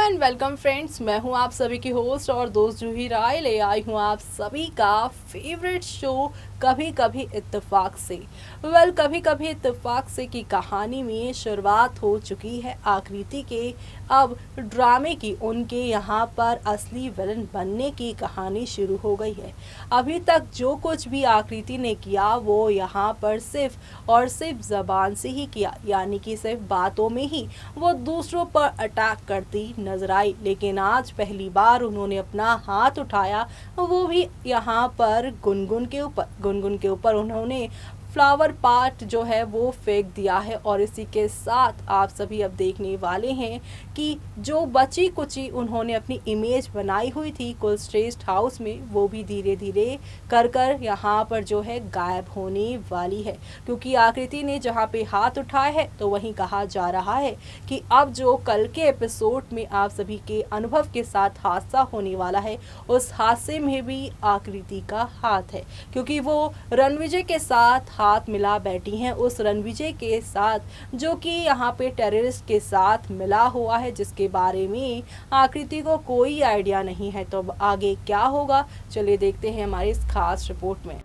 And welcome friends, मैं हूं आप सभी की होस्ट और दोस्त जूही राय। ले आई हूं आप सभी का फेवरेट शो कभी कभी इत्तेफाक से। कभी कभी इत्तेफाक से की कहानी में शुरुआत हो चुकी है आकृति के अब ड्रामे की। उनके यहाँ पर असली विलन बनने की कहानी शुरू हो गई है। अभी तक जो कुछ भी आकृति ने किया वो यहाँ पर सिर्फ और सिर्फ जबान से ही किया, यानी कि सिर्फ बातों में ही वो दूसरों पर अटैक करती नजर आई। लेकिन आज पहली बार उन्होंने अपना हाथ उठाया, वो भी यहाँ पर गुनगुन के ऊपर उन्होंने फ्लावर पार्ट जो है वो फेंक दिया है। और इसी के साथ आप सभी अब देखने वाले हैं कि जो बची कुची उन्होंने अपनी इमेज बनाई हुई थी कुलश्रेष्ठ हाउस में, वो भी धीरे धीरे कर कर यहाँ पर जो है गायब होने वाली है। क्योंकि आकृति ने जहाँ पे हाथ उठाया है तो वहीं कहा जा रहा है कि अब जो कल के एपिसोड में आप सभी के अनुभव के साथ हादसा होने वाला है, उस हादसे में भी आकृति का हाथ है। क्योंकि वो रणविजय के साथ हाथ मिला बैठी हैं, उस रणविजय के साथ जो कि यहाँ पे टेररिस्ट के साथ मिला हुआ है, जिसके बारे में आकृति को कोई आइडिया नहीं है। तो अब आगे क्या होगा, चलिए देखते हैं हमारी इस खास रिपोर्ट में।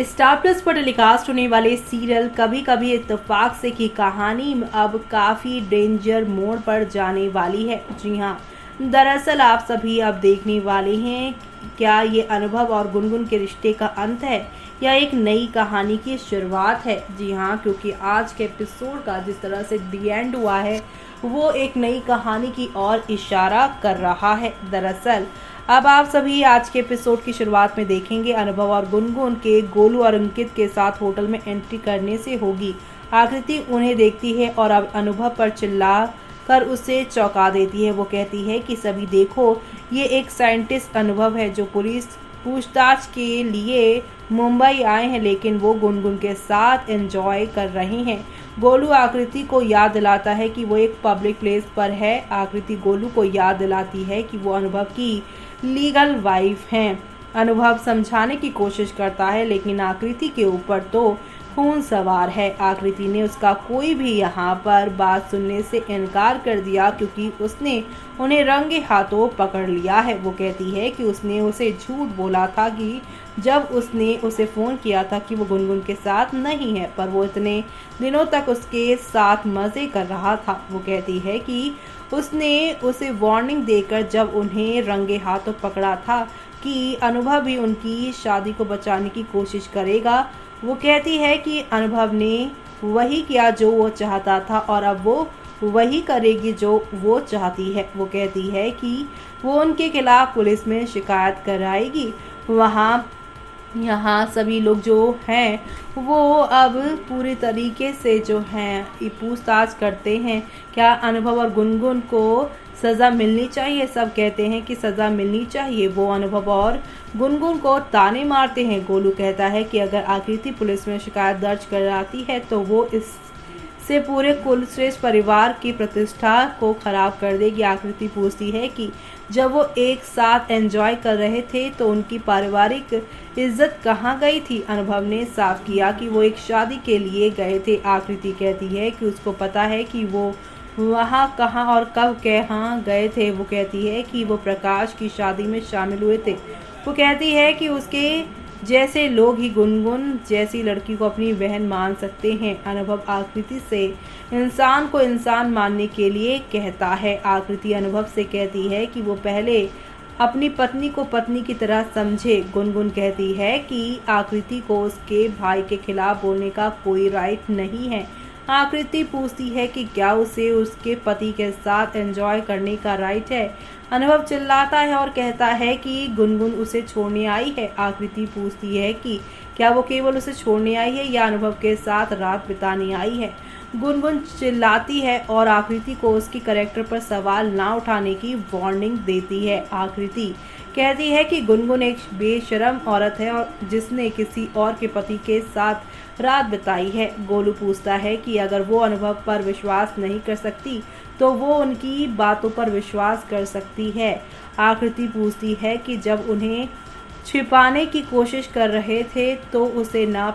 स्टार प्लस पर टेलीकास्ट होने वाले सीरियल कभी कभी इत्तेफाक से की कहानी अब काफी डेंजर मोड़ पर जाने वाली है। जी हाँ, दरअसल आप सभी अब देखने वाले हैं क्या ये अनुभव और गुनगुन के रिश्ते का अंत है या एक नई कहानी की शुरुआत है। जी हाँ, क्योंकि आज के एपिसोड का जिस तरह से दी एंड हुआ है वो एक नई कहानी की ओर इशारा कर रहा है। दरअसल अब आप सभी आज के एपिसोड की शुरुआत में देखेंगे अनुभव और गुनगुन के गोलू और अंकित के साथ होटल में एंट्री करने से होगी। आकृति उन्हें देखती है और अब अनुभव पर चिल्ला कर उसे चौंका देती है। वो कहती है कि सभी देखो, ये एक साइंटिस्ट अनुभव है जो पुलिस पूछताछ के लिए मुंबई आए हैं, लेकिन वो गुनगुन के साथ एंजॉय कर रहे हैं। गोलू आकृति को याद दिलाता है कि वो एक पब्लिक प्लेस पर है। आकृति गोलू को याद दिलाती है कि वो अनुभव की लीगल वाइफ हैं। अनुभव समझाने की कोशिश करता है, लेकिन आकृति के ऊपर तो खून सवार है। आकृति ने उसका कोई भी यहाँ पर बात सुनने से इनकार कर दिया, क्योंकि उसने उन्हें रंगे हाथों पकड़ लिया है। वो कहती है कि उसने उसे झूठ बोला था कि जब उसने उसे फ़ोन किया था कि वो गुनगुन के साथ नहीं है, पर वो इतने दिनों तक उसके साथ मज़े कर रहा था। वो कहती है कि उसने उसे वार्निंग देकर जब उन्हें रंगे हाथों पकड़ा था कि अनुभव भी उनकी शादी को बचाने की कोशिश करेगा। वो कहती है कि अनुभव ने वही किया जो वो चाहता था और अब वो वही करेगी जो वो चाहती है। वो कहती है कि वो उनके खिलाफ पुलिस में शिकायत कराएगी। यहाँ सभी लोग जो हैं वो अब पूरी तरीके से जो हैं पूछताछ करते हैं क्या अनुभव और गुनगुन को सज़ा मिलनी चाहिए। सब कहते हैं कि सज़ा मिलनी चाहिए। वो अनुभव और गुनगुन को ताने मारते हैं। गोलू कहता है कि अगर आकृति पुलिस में शिकायत दर्ज कराती है तो वो इससे पूरे कुलश्रेष्ठ परिवार की प्रतिष्ठा को खराब कर देगी। आकृति पूछती है कि जब वो एक साथ एंजॉय कर रहे थे तो उनकी पारिवारिक इज्जत कहाँ गई थी। अनुभव ने साफ किया कि वो एक शादी के लिए गए थे। आकृति कहती है कि उसको पता है कि वो वहाँ कहाँ और कब कहाँ गए थे। वो कहती है कि वो प्रकाश की शादी में शामिल हुए थे। वो कहती है कि उसके जैसे लोग ही गुनगुन जैसी लड़की को अपनी बहन मान सकते हैं। अनुभव आकृति से इंसान को इंसान मानने के लिए कहता है। आकृति अनुभव से कहती है कि वो पहले अपनी पत्नी को पत्नी की तरह समझे। गुनगुन कहती है कि आकृति को उसके भाई के खिलाफ बोलने का कोई राइट नहीं है। आकृति पूछती है कि क्या उसे उसके पति के साथ एंजॉय करने का राइट है। अनुभव चिल्लाता है और कहता है कि गुनगुन उसे छोड़ने आई है। आकृति पूछती है कि क्या वो केवल उसे छोड़ने आई है या अनुभव के साथ रात बिताने आई है। गुनगुन चिल्लाती है और आकृति को उसकी कैरेक्टर पर सवाल ना उठाने की वार्निंग देती है। आकृति कहती है कि गुनगुन एक बेशरम औरत है और जिसने किसी और के पति के साथ रात बिताई है। गोलू पूछता है कि अगर वो अनुभव पर विश्वास नहीं कर सकती तो वो उनकी बातों पर विश्वास कर सकती है। आकृति पूछती है कि जब उन्हें छिपाने की कोशिश कर रहे थे तो उसे ना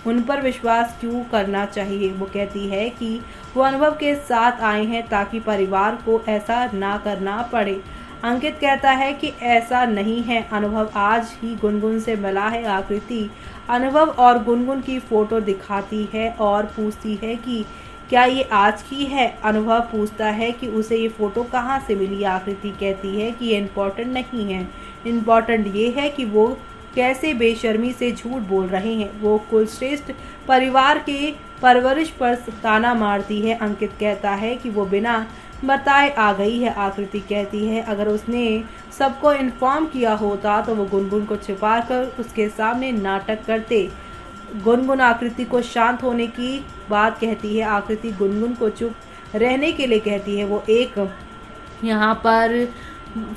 उन पर विश्वास क्यों करना चाहिए। वो कहती है कि वो अनुभव के साथ आए हैं ताकि परिवार को ऐसा ना करना पड़े। अंकित कहता है कि ऐसा नहीं है, अनुभव आज ही गुनगुन से मिला है। आकृति अनुभव और गुनगुन की फोटो दिखाती है और पूछती है कि क्या ये आज की है। अनुभव पूछता है कि उसे ये फोटो कहाँ से मिली। आकृति कहती है कि ये इम्पोर्टेंट नहीं है, इम्पोर्टेंट ये है कि वो कैसे बेशर्मी से झूठ बोल रहे हैं। वो कुलश्रेष्ठ परिवार के परवरिश पर ताना मारती है। अंकित कहता है कि वो बिना बताए आ गई है। आकृति कहती है अगर उसने सबको इन्फॉर्म किया होता तो वो गुनगुन को छिपाकर उसके सामने नाटक करते। गुनगुन आकृति को शांत होने की बात कहती है। आकृति गुनगुन को चुप रहने के लिए कहती है। वो एक यहाँ पर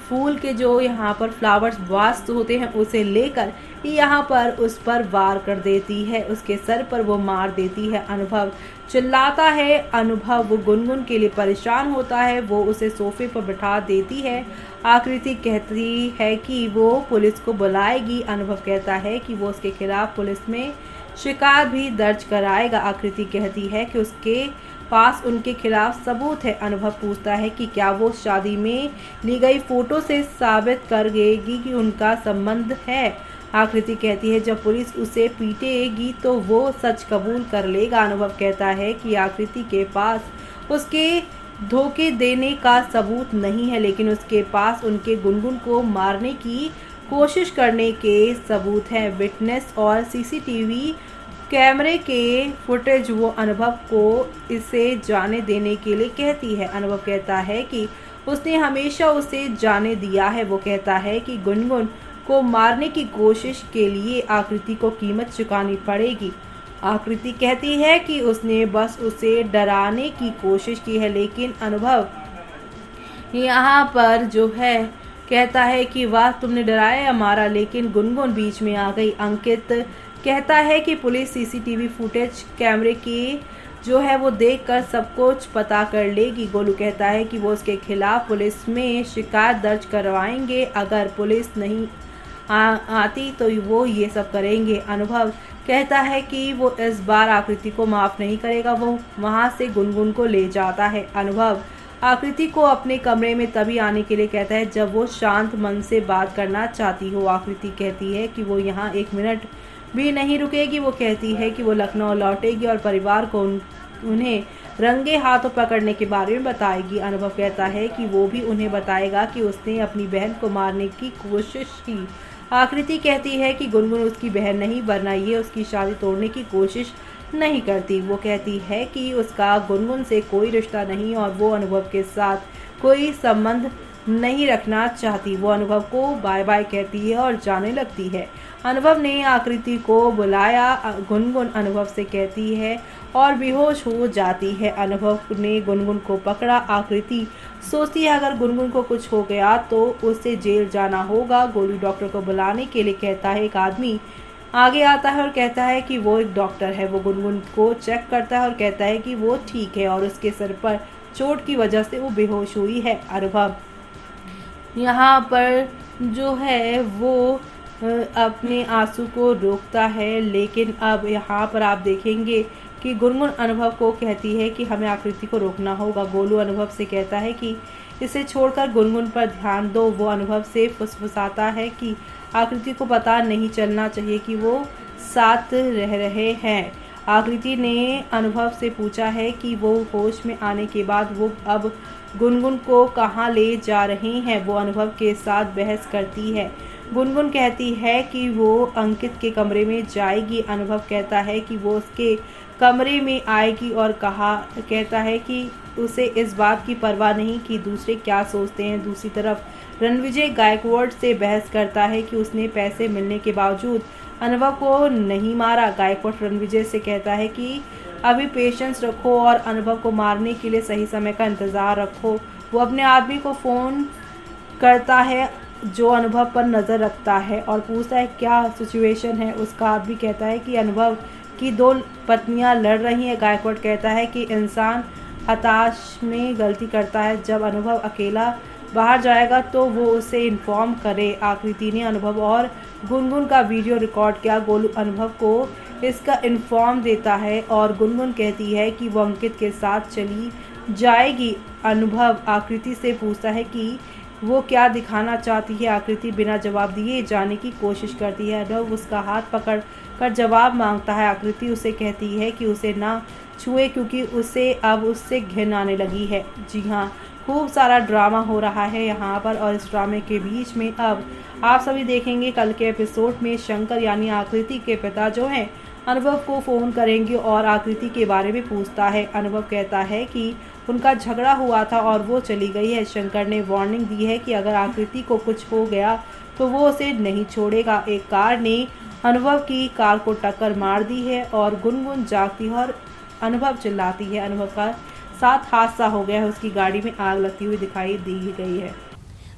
फूल के जो यहाँ पर फ्लावर्स वास्ट होते हैं उसे लेकर यहाँ पर उस पर वार कर देती है, उसके सर पर वो मार देती है। अनुभव चिल्लाता है। अनुभव वो गुनगुन के लिए परेशान होता है। वो उसे सोफे पर बिठा देती है। आकृति कहती है कि वो पुलिस को बुलाएगी। अनुभव कहता है कि वो उसके खिलाफ पुलिस में शिकायत भी दर्ज कराएगा। आकृति कहती है कि उसके पास उनके खिलाफ सबूत है। अनुभव पूछता है कि क्या वो शादी में ली गई फोटो से साबित कर देगी कि उनका संबंध है। आकृति कहती है जब पुलिस उसे पीटेगी तो वो सच कबूल कर लेगा। अनुभव कहता है कि आकृति के पास उसके धोखे देने का सबूत नहीं है, लेकिन उसके पास उनके गुनगुन को मारने की कोशिश करने के सबूत हैं। विटनेस और सीसीटीवी कैमरे के फुटेज वो अनुभव को इसे जाने देने के लिए कहती है। अनुभव कहता है कि उसने हमेशा उसे जाने दिया है। वो कहता है कि गुनगुन को मारने की कोशिश के लिए आकृति को कीमत चुकानी पड़ेगी। आकृति कहती है कि उसने बस उसे डराने की कोशिश की है, लेकिन अनुभव यहाँ पर जो है कहता है कि वाह तुमने डराया या मारा, लेकिन गुनगुन बीच में आ गई। अंकित कहता है कि पुलिस सीसीटीवी फुटेज कैमरे की जो है वो देखकर सब कुछ पता कर लेगी। गोलू कहता है कि वो उसके खिलाफ पुलिस में शिकायत दर्ज करवाएंगे। अगर पुलिस नहीं आती तो वो ये सब करेंगे। अनुभव कहता है कि वो इस बार आकृति को माफ़ नहीं करेगा। वो वहाँ से गुनगुन को ले जाता है। अनुभव आकृति को अपने कमरे में तभी आने के लिए कहता है जब वो शांत मन से बात करना चाहती हो। आकृति कहती है कि वो यहाँ 1 मिनट भी नहीं रुकेगी। वो कहती है कि वो लखनऊ लौटेगी और परिवार को उन्हें रंगे हाथों पकड़ने के बारे में बताएगी। अनुभव कहता है कि वो भी उन्हें बताएगा कि उसने अपनी बहन को मारने की कोशिश की। आकृति कहती है कि गुनगुन उसकी बहन नहीं, वरना ये उसकी शादी तोड़ने की कोशिश नहीं करती। वो कहती है कि उसका गुनगुन से कोई रिश्ता नहीं और वो अनुभव के साथ कोई संबंध नहीं रखना चाहती। वो अनुभव को बाय बाय कहती है और जाने लगती है। अनुभव ने आकृति को बुलाया। गुनगुन अनुभव से कहती है और बेहोश हो जाती है। अनुभव ने गुनगुन को पकड़ा। आकृति सोचती है अगर गुनगुन को कुछ हो गया तो उसे जेल जाना होगा। गोलू डॉक्टर को बुलाने के लिए कहता है। एक आदमी आगे आता है और कहता है कि वो एक डॉक्टर है। वो गुनगुन को चेक करता है और कहता है कि वो ठीक है और उसके सर पर चोट की वजह से वो बेहोश हुई है। अनुभव यहाँ पर जो है वो अपने आंसू को रोकता है, लेकिन अब यहाँ पर आप देखेंगे कि गुनगुन अनुभव को कहती है कि हमें आकृति को रोकना होगा। गोलू अनुभव से कहता है कि इसे छोड़कर गुनगुन पर ध्यान दो। वो अनुभव से फुसफुसाता है कि आकृति को पता नहीं चलना चाहिए कि वो साथ रह रहे हैं। आकृति ने अनुभव से पूछा है कि वो होश में आने के बाद वो अब गुनगुन को कहाँ ले जा रहे हैं। वो अनुभव के साथ बहस करती है। गुनगुन कहती है कि वो अंकित के कमरे में जाएगी। अनुभव कहता है कि वो उसके कमरे में आएगी और कहता है कि उसे इस बात की परवाह नहीं कि दूसरे क्या सोचते हैं। दूसरी तरफ रणविजय गायकवाड़ से बहस करता है कि उसने पैसे मिलने के बावजूद अनुभव को नहीं मारा। गायकवाड़ रणविजय से कहता है कि अभी पेशेंस रखो और अनुभव को मारने के लिए सही समय का इंतज़ार रखो। वो अपने आदमी को फ़ोन करता है जो अनुभव पर नज़र रखता है और पूछता है क्या सिचुएशन है। उसका आदमी कहता है कि अनुभव की 2 पत्नियां लड़ रही हैं। गायकवाड़ कहता है कि इंसान हताश में गलती करता है, जब अनुभव अकेला बाहर जाएगा तो वो उसे इन्फॉर्म करे। आकृति ने अनुभव और गुनगुन का वीडियो रिकॉर्ड किया। गोलू अनुभव को इसका इन्फॉर्म देता है और गुनगुन कहती है कि वो अंकित के साथ चली जाएगी। अनुभव आकृति से पूछता है कि वो क्या दिखाना चाहती है। आकृति बिना जवाब दिए जाने की कोशिश करती है। अनुभव उसका हाथ पकड़ कर जवाब मांगता है। आकृति उसे कहती है कि उसे ना छुए क्योंकि उसे अब उससे घिन आने लगी है। जी हाँ, खूब सारा ड्रामा हो रहा है यहाँ पर और इस ड्रामे के बीच में अब आप सभी देखेंगे कल के एपिसोड में शंकर यानी आकृति के पिता जो हैं अनुभव को फ़ोन करेंगे और आकृति के बारे में पूछता है। अनुभव कहता है कि उनका झगड़ा हुआ था और वो चली गई है। शंकर ने वार्निंग दी है कि अगर आकृति को कुछ हो गया तो वो उसे नहीं छोड़ेगा। एक कार ने अनुभव की कार को टक्कर मार दी है और गुनगुन जागती है और अनुभव चिल्लाती है। अनुभव का साथ हादसा हो गया है, उसकी गाड़ी में आग लगती हुई दिखाई दी गई है।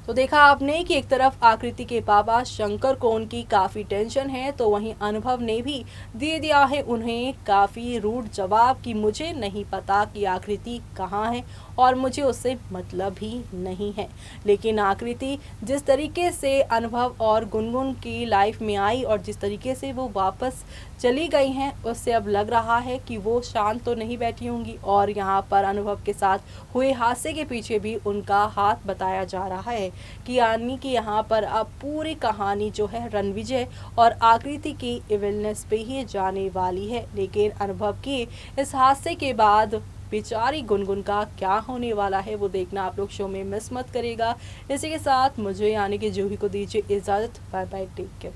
तो देखा आपने कि एक तरफ आकृति के पापा शंकर को उनकी काफ़ी टेंशन है, तो वहीं अनुभव ने भी दे दिया है उन्हें काफ़ी रूड जवाब कि मुझे नहीं पता कि आकृति कहाँ है और मुझे उससे मतलब ही नहीं है। लेकिन आकृति जिस तरीके से अनुभव और गुनगुन की लाइफ में आई और जिस तरीके से वो वापस चली गई हैं, उससे अब लग रहा है कि वो शांत तो नहीं बैठी होंगी और यहाँ पर अनुभव के साथ हुए हादसे के पीछे भी उनका हाथ बताया जा रहा है कि यानी कि यहाँ पर अब पूरी कहानी जो है रणविजय और आकृति की इविलनेस पे ही जाने वाली है। लेकिन अनुभव के इस हादसे के बाद बेचारी गुनगुन का क्या होने वाला है वो देखना आप लोग शो में मिस मत करेगा। इसी के साथ मुझे यानी कि जूही को दीजिए इजाज़त। Bye bye, take care.